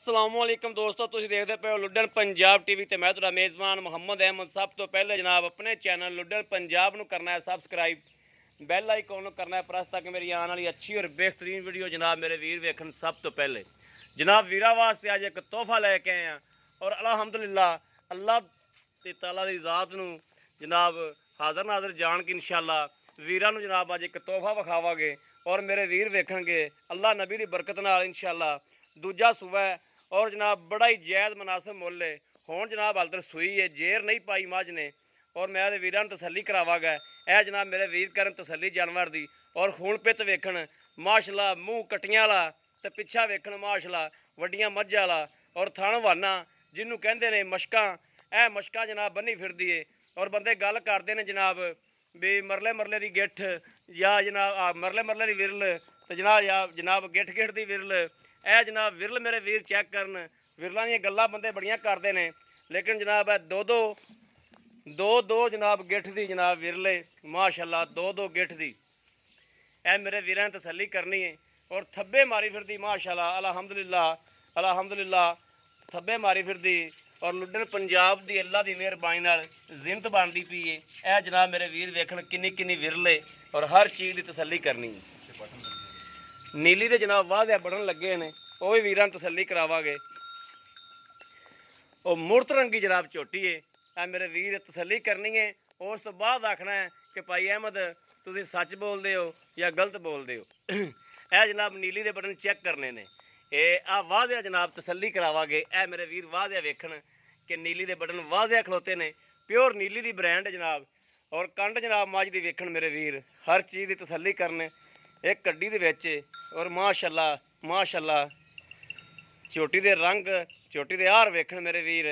अस्सलामुअलैकुम दोस्तों, तुसीं देखते पे हो लुड्डन पंजाब टीवी ते मैं तुहाडा मेज़बान मुहम्मद अहमद। सब तो पहले जनाब अपने चैनल लुड्डन पंजाब नूं करना है सबसक्राइब, बैल आइकॉन नूं करना है प्रेस ताकि मेरी आने वाली अच्छी और बेहतरीन वीडियो जनाब मेरे वीर वेखन सब तो पहले। जनाब वीरा वास्ते अज एक तोहफा लैके आए हैं और अलहमदुलिल्लाह अल्लाह ताला दी ज़ात नूं जनाब हाज़र नाज़र जान के इंशाअल्लाह वीरां नूं जनाब अज एक तोहफा विखावांगे और मेरे वीर वेखणगे अल्लाह नबी दी बरकत नाल इंशाअल्लाह। दूजा सूबा है और जनाब बड़ा ही जायज़ मुनासिब मुल है। हुण जनाब हाल तक सूई है, जेर नहीं पाई मझ ने और मैं वीरां नूं तसल्ली करावांगा। यह जनाब मेरे वीर करन तसल्ली जानवर दी और खून पित वेखण माशाअल्लाह, मूँह कट्टियां वाला ते पिछा वेखण माशाअल्लाह वड्डियां मझां वाला और थण वाना जिन्हों कहंदे ने मशकां। यह मशकां जनाब बनी फिरदी है और बंदे गल करते हैं जनाब भी मरले मरले की गिठ या जनाब मरले मरले की विरल तो जनाब या जनाब गिठ गिठ की विरल। यह जनाब विरल मेरे वीर चैक करन, विरलों दी गल्लां बंदे बड़ियां करते हैं लेकिन जनाब दो दो जनाब गिठ दी जनाब विरले माशाअल्लाह दो गिठ दी। यह मेरे वीरां ने तसल्ली करनी है और थब्बे मारी फिरदी माशाअल्लाह अल्हम्दुलिल्लाह अल्हम्दुलिल्लाह थब्बे मारी फिरदी और लुड्डन पंजाब की अल्लाह की मेहरबानी नाल जिंद बनती पई है। यह जनाब मेरे वीर वेखण किन्नी किन्नी विरले और हर चीज़ की तसल्ली करनी है। नीली के जनाब वाह बड़न लगे ने वह भी वीरां तसल्ली करावांगे। और मुर्त रंगी जनाब झोटी है, यह मेरे वीर तसल्ली करनी है। उस तो बाद आखना है कि भाई अहमद तुसीं सच बोलते हो या गलत बोलते हो। यह जनाब नीली के बटन चैक करने ने आ वाह जनाब तसल्ली करावांगे। यह मेरे वीर वाह वेखण कि नीली के बटन वाह खलोते ने, प्योर नीली की ब्रांड जनाब और कंड जनाब मझ की वेखण मेरे वीर हर चीज़ की तसल्ली करने। एक कड्डी दे विच और माशाअल्लाह माशाअल्लाह झोटी दे रंग झोटी दे हार वेखण मेरे वीर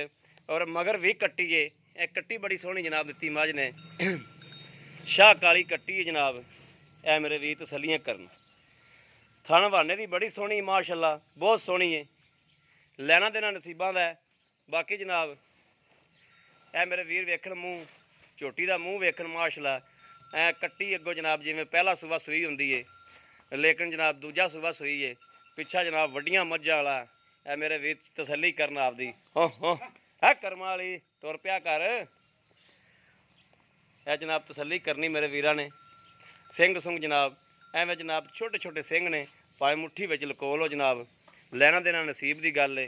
और मगर भी कट्टी है। एक कट्टी बड़ी सोहनी जनाब दित्ती मझ ने शाह काली कट्टी है जनाब। यह मेरे वीर तसल्लियां करन थण वाने की बड़ी सोहनी माशाअल्लाह बहुत सोहनी है, लैना देना नसीबां दा है। बाकी जनाब यह मेरे वीर वेखण मूँह झोटी का मूँह वेखण माशाअल्लाह। ऐ कट्टी अगों जनाब जिवें पहला सूबा सूई हुंदी है लेकिन जनाब दूजा सूबा सूई है पिछा जनाब वड्डियां मझां वाला। यह मेरे वीर तसल्ली करन आपदी है कर्मा वाली तुर पिया कर। यह जनाब तसल्ली करनी मेरे वीरां ने। सिंग सुंग जनाब एवं जनाब छोटे छोटे सिंग ने भावें मुट्ठी विच लकोल हो जनाब, लैना देना नसीब की गल है।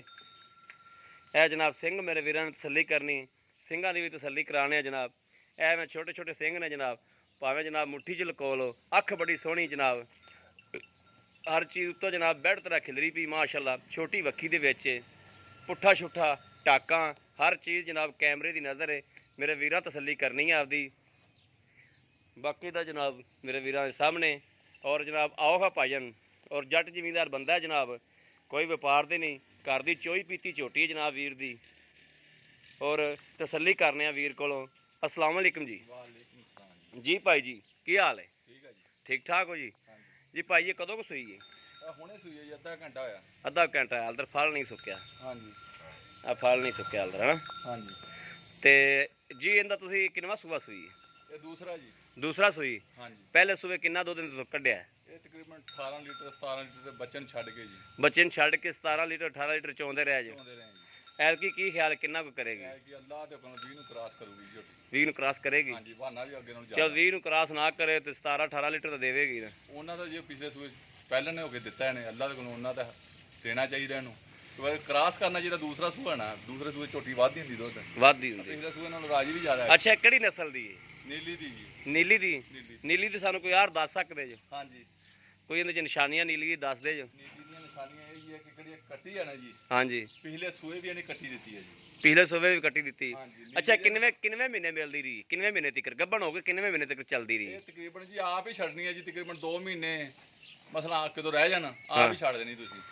यह जनाब सिंह मेरे वीरां ने तसल्ली करनी, सिंघां की भी तसल्ली कराने जनाब। एवं छोटे छोटे सिंह ने जनाब भावें जनाब मुट्ठी च लकोल हो। अख बड़ी सोहनी जनाब, हर चीज़ उत्तों जनाब बैड तरह खिलरी पई माशाअल्लाह। छोटी वक्खी दे विच पुट्ठा छुट्ठा टाकां हर चीज़ जनाब कैमरे की नज़र है। मेरे वीरां तसल्ली करनी है आपदी। बाकी दा जनाब मेरे वीरां दे सामने और जनाब आओ हा भाईजन और जट जमींदार बंदा है जनाब, कोई व्यापार दे नहीं, घर दी चोई पीती झोटी है जनाब वीर दी और तसल्ली करने वीर कोलों। अस्सलाम वालेकुम जी। जी भाई जी की हाल है? ठीक ठाक हो जी? जी भाई ये कदों को सूई है? ਹੁਣੇ ਸੂਈ ਜੀ ਅੱਧਾ ਘੰਟਾ ਹੋਇਆ। अद्धा घंटा हाल तक फल नहीं सुक्या? ਹਾਂਜੀ फल नहीं सुक्या हाल तक है ना? ਹਾਂਜੀ ते जी इनका तुसी किनवा सूबा सूई है? ਇਹ ਦੂਸਰਾ ਜੀ। दूसरा सूई। ਹਾਂਜੀ पहले सूबे किन्ना दुध कढ़िया है? ਇਹ ਤਕਰੀਬਨ 18 ਲੀਟਰ 17 ਲੀਟਰ ਦੇ ਬੱਚੇ ਨੂੰ ਛੱਡ ਕੇ ਜੀ बच्चे ने छड़ के 17 लीटर 18 लीटर चौंदे रहे जो। ਚੋਂਦੇ ਰਹੇ ਜੀ। ऐलकी की ख्याल किन्ना को करेगी? ਇਹ ਕਿ ਅੱਲਾਹ ਦੇ ਕੋਲੋਂ 20 ਨੂੰ ਕ੍ਰਾਸ ਕਰੂਗੀ ਝੋਟੀ। 20 क्रॉस करेगी? ਹਾਂਜੀ ਬਹਾਨਾ ਵੀ ਅੱਗੇ ਨੂੰ चल ਜ਼ਿਆਦਾ। 20 क्रॉस ना करे तो 17 18 लीटर तो देवेगी ना। ਉਹਨਾਂ ਦਾ ਜੇ ਪਿਛਲੇ ਸੂਏ ਪਹਿਲਾਂ ਨੇ ਹੋ ਕੇ ਦਿੱਤਾ ਇਹਨੇ, ਅੱਲਾਹ ਦੇ ਕੋਲੋਂ ਉਹਨਾਂ ਦਾ ਦੇਣਾ ਚਾਹੀਦਾ ਇਹਨੂੰ। ਪਰ ਕ੍ਰਾਸ ਕਰਨਾ ਜਿਹੜਾ ਦੂਸਰਾ ਸੂਆ ਨਾ, ਦੂਸਰੇ ਸੂਏ ਝੋਟੀ ਵੱਧਦੀ ਹੁੰਦੀ ਦੁੱਧ, वादी होंदी। ਪਿਛਲੇ ਸੂਏ ਨਾਲੋਂ ਰਾਜੀ ਵੀ ਜ਼ਿਆਦਾ ਹੈ। अच्छा किहड़ी नस्ल दी है? ਨੀਲੀ ਦੀ ਜੀ। नीली दी? ਨੀਲੀ नीली दी सानू कोई यार दस सकदे जो? ਹਾਂਜੀ। कोई इहदे च निशानियां नीली दी दस दे जो? ਨੀਲੀ ਦੀਆਂ ਨਿਸ਼ਾਨੀਆਂ ਇਹ ਹੀ ਹੈ ਕਿ ਜਿਹੜੀ ਇਹ ਕੱਟੀ ਹੈ ਨਾ ਜੀ, हाँ जी ਪਿਛਲੇ ਸੂਏ ਵੀ ਇਹਨੇ ਕੱਟੀ ਦਿੱਤੀ ਹੈ ਜੀ। पिछले सूबे भी कट्टी दी। ਹਾਂਜੀ अच्छा किनवे महीने मिलती रही? किनवे महीने तक गब्बन हो गए? किनवे महीने तक चलती रही? ਇਹ ਤਕਰੀਬਨ ਜੀ ਆਪ ਹੀ ਛੱਡਣੀ ਹੈ ਜੀ। ਤਕਰੀਬਨ 2 ਮਹੀਨੇ ਮਸਲਾ ਕਿਦੋਂ ਰਹਿ ਜਾਣਾ ਆਪ ਹੀ ਛੱਡ ਦੇਣੀ ਤੁਸੀਂ।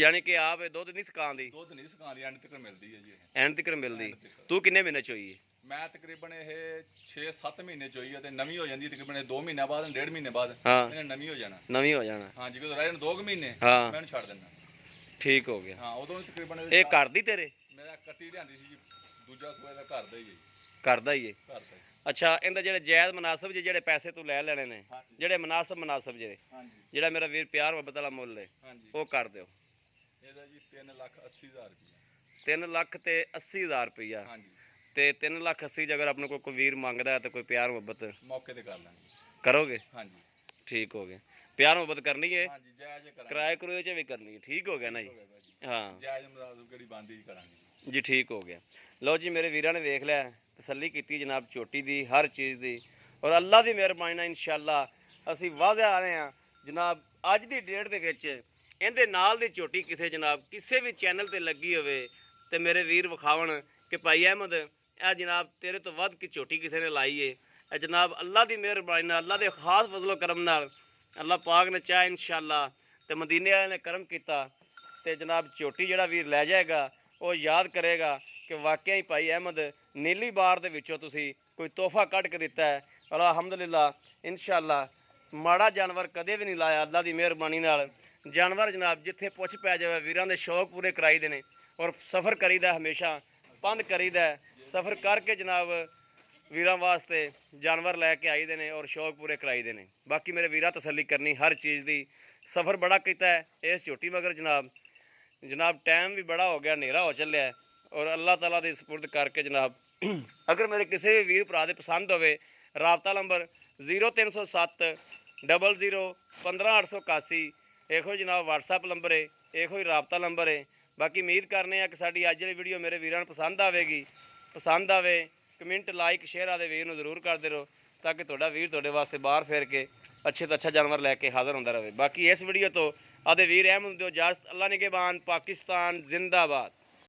यानी कि आप दुध नहीं सकांदी? ਦੁੱਧ ਨਹੀਂ ਸੁਕਾਉਂਦੀ, ਐਂਡ ਤੱਕ ਮਿਲਦੀ ਹੈ ਜੀ ਇਹ। एंड तक मिलती? तू किन्ने महीने चोई है? ਮੈਂ ਤਕਰੀਬਨ ਇਹ 6-7 ਮਹੀਨੇ ਚੋਈ ਹੈ ਤੇ ਨਵੀਂ ਹੋ ਜਾਂਦੀ ਹੈ ਤਕਰੀਬਨ 2 ਮਹੀਨਿਆਂ ਬਾਅਦ, 1.5 ਮਹੀਨੇ ਬਾਅਦ हाँ ਇਹਨੇ ਨਵੀਂ ਹੋ ਜਾਣਾ। नवी हो जाना। ਹਾਂਜੀ ਜਦੋਂ ਰਹਿ ਜਾਣ 2 ਮਹੀਨੇ हाँ ਮੈਂ ਇਹਨੂੰ ਛੱਡ ਦਿੰਦਾ। ठीक हो गया। ਹਾਂ ਉਦੋਂ ਤਕਰੀਬਨ ये घर दी तेरे? ਮੇਰਾ ਕੱਟੀ ਲਿਆਂਦੀ ਸੀ ਜੀ, ਦੂਜਾ ਸੂਆ ਦਾ ਘਰ ਦਾ ਹੀ ਹੈ ਜੀ। घर दा ही है? ਘਰ ਦਾ ਹੀ। अच्छा इनके जेडे जायज़ मुनासिब जेडे पैसे तू लै लेने ने, ਹਾਂਜੀ जेडे मुनासिब जेडे ਹਾਂਜੀ जेड़ा मेरा वीर प्यार मोहब्बत वाला मुल है ਹਾਂਜੀ। वो कर दियो। ਇਹਦਾ ਜੀ 3,80,000 ਰੁਪਏ। 3 ਲੱਖ ਤੇ 80,000 ਰੁਪਈਆ। ਹਾਂਜੀ ਤੇ 3 ਲੱਖ 80 ਜੇ ਅਗਰ ਆਪਣੇ ਕੋਲ ਕੋਈ ਵੀਰ ਮੰਗਦਾ ਹੈ ਤੇ ਕੋਈ ਪਿਆਰ ਮੁਹੱਬਤ ਮੌਕੇ ਤੇ ਕਰ ਲਾਂਗੇ। ਕਰੋਗੇ? ਹਾਂਜੀ ਠੀਕ ਹੋ ਗਿਆ। ਪਿਆਰ ਮੁਹੱਬਤ ਕਰਨੀ ਹੈ, ਹਾਂਜੀ ਜਾਇਜ਼ ਕਰਾਂਗੇ। ਕਿਰਾਏ ਕਰੂਏ ਚ ਵੀ ਕਰਨੀ ਹੈ। ਠੀਕ ਹੋ ਗਿਆ ਨਾ ਜੀ? ਹਾਂ ਜਾਇਜ਼ ਮਰਾਦ ਕਿਹੜੀ ਬੰਦੀ ਕਰਾਂਗੇ ਜੀ, ਠੀਕ ਹੋ ਗਿਆ। ਲਓ ਜੀ, ਮੇਰੇ ਵੀਰਾਂ ਨੇ ਵੇਖ ਲਿਆ, ਤਸੱਲੀ ਕੀਤੀ ਜਨਾਬ ਝੋਟੀ ਦੀ, ਹਰ ਚੀਜ਼ ਦੀ, ਔਰ ਅੱਲਾ ਦੀ ਮਿਹਰਬਾਨੀ ਨਾਲ ਇਨਸ਼ਾਅੱਲਾ ਅਸੀਂ ਵਾਅਦੇ ਆ ਰਹੇ ਹਾਂ ਜਨਾਬ। ਅੱਜ ਦੀ ਡੇਟ ਦੇ ਵਿੱਚ ਇਹਦੇ ਨਾਲ ਦੀ ਝੋਟੀ ਕਿਸੇ ਜਨਾਬ ਕਿਸੇ ਵੀ ਚੈਨਲ ਤੇ ਲੱਗੀ ਹੋਵੇ ਤੇ ਮੇਰੇ ਵੀਰ ਵਿਖਾਵਣ ਕਿ ਭਾਈ ਅਹਿਮਦ ਇਹ ਜਨਾਬ ਤੇਰੇ ਤੋਂ ਵੱਧ ਕੀ ਝੋਟੀ ਕਿਸੇ ਨੇ ਲਾਈ ਏ। ਇਹ ਜਨਾਬ ਅੱਲਾ ਦੀ ਮਿਹਰਬਾਨੀ ਨਾਲ, ਅੱਲਾ ਦੇ ਖਾਸ ਫਜ਼ਲੋ ਕਰਮ ਨਾਲ, ਅੱਲਾ ਪਾਕ ਨੇ ਚਾਹਿਆ ਇਨਸ਼ਾਅੱਲਾ ਤੇ ਮਦੀਨੇ ਵਾਲਿਆਂ ਨੇ ਕਰਮ ਕੀਤਾ ਤੇ ਜਨਾਬ ਝੋਟੀ ਜਿਹੜਾ ਵੀਰ ਲੈ ਜਾਏਗਾ ਉਹ ਯਾਦ ਕਰੇਗਾ ਕਿ ਵਾਕਿਆ ਹੀ ਭਾਈ ਅਹਿਮਦ ਨੀਲੀ ਬਾਰ ਦੇ ਵਿੱਚੋਂ ਤੁਸੀਂ ਕੋਈ ਤੋਹਫਾ ਕੱਢ ਕੇ ਦਿੱਤਾ ਹੈ। ਔਰ ਅਲਹਮਦੁਲਿਲਾ ਇਨਸ਼ਾਅੱਲਾ ਮਾੜਾ ਜਾਨਵਰ ਕਦੇ ਵੀ ਨਹੀਂ ਲਾਇਆ ਅੱਲਾ ਦੀ ਮਿਹਰਬਾਨੀ ਨਾਲ। ਜਾਨਵਰ ਜਨਾਬ ਜਿੱਥੇ ਪੁੱਛ ਪੈ ਜਾਵੇ ਵੀਰਾਂ ਦੇ ਸ਼ੌਕ ਪੂਰੇ ਕਰਾਈਦੇ ਨੇ। ਔਰ ਸਫ਼ਰ ਕਰੀਦਾ, ਹਮੇਸ਼ਾ ਪੰਧ ਕਰੀਦਾ, ਸਫ਼ਰ ਕਰਕੇ ਜਨਾਬ ਵੀਰਾਂ ਵਾਸਤੇ ਜਾਨਵਰ ਲੈ ਕੇ ਆਈਦੇ ਨੇ ਔਰ ਸ਼ੌਕ ਪੂਰੇ ਕਰਾਈਦੇ ਨੇ। ਬਾਕੀ ਮੇਰੇ ਵੀਰਾਂ ਤਸੱਲੀ ਕਰਨੀ ਹਰ ਚੀਜ਼ ਦੀ। ਸਫ਼ਰ ਬੜਾ ਕੀਤਾ ਹੈ ਇਸ ਝੋਟੀ ਮਗਰ ਜਨਾਬ ਟਾਈਮ ਵੀ ਬੜਾ ਹੋ ਗਿਆ, ਹਨੇਰਾ ਹੋ ਚੱਲਿਆ ਹੈ। ਔਰ ਅੱਲਾਹ ਤਾਲਾ ਦੀ ਸਪੁਰਦ ਕਰਕੇ ਜਨਾਬ ਅਗਰ ਮੇਰੇ ਕਿਸੇ ਵੀ ਵੀਰ ਭਰਾ ਦੇ ਪਸੰਦ ਹੋਵੇ, ਰਾਬਤਾ ਨੰਬਰ 0307 00 15881 ਇਹੋ ਜਨਾਬ WhatsApp ਨੰਬਰ ਹੈ, ਇਹੋ ਹੀ ਰਾਬਤਾ ਨੰਬਰ ਹੈ। ਬਾਕੀ ਉਮੀਦ ਕਰਨੇ ਆ ਕਿ ਸਾਡੀ ਅੱਜ ਵਾਲੀ ਵੀਡੀਓ ਮੇਰੇ ਵੀਰਾਂ ਨੂੰ ਪਸੰਦ ਆਵੇਗੀ। ਪਸੰਦ ਆਵੇ ਕਮੈਂਟ ਲਾਈਕ ਸ਼ੇਅਰ ਆਦੇ ਵੀਰ ਨੂੰ ਜ਼ਰੂਰ ਕਰਦੇ ਰਹੋ ਤਾਂ ਕਿ ਤੁਹਾਡਾ ਵੀਰ ਤੁਹਾਡੇ ਵਾਸਤੇ ਬਾਹਰ ਫੇਰ ਕੇ ਅੱਛੇ ਤੋਂ ਅੱਛਾ ਜਾਨਵਰ ਲੈ ਕੇ ਹਾਜ਼ਰ ਹੁੰਦਾ ਰਹੇ। ਬਾਕੀ ਇਸ ਵੀਡੀਓ ਤੋਂ ਆਦੇ ਵੀਰ ਅਹਿਮਦ ਦਿਓ ਇਜਾਜ਼ਤ। ਅੱਲਾ ਨਿਗਹਿਬਾਨ। ਪਾਕਿਸਤਾਨ ਜ਼ਿੰਦਾਬਾਦ।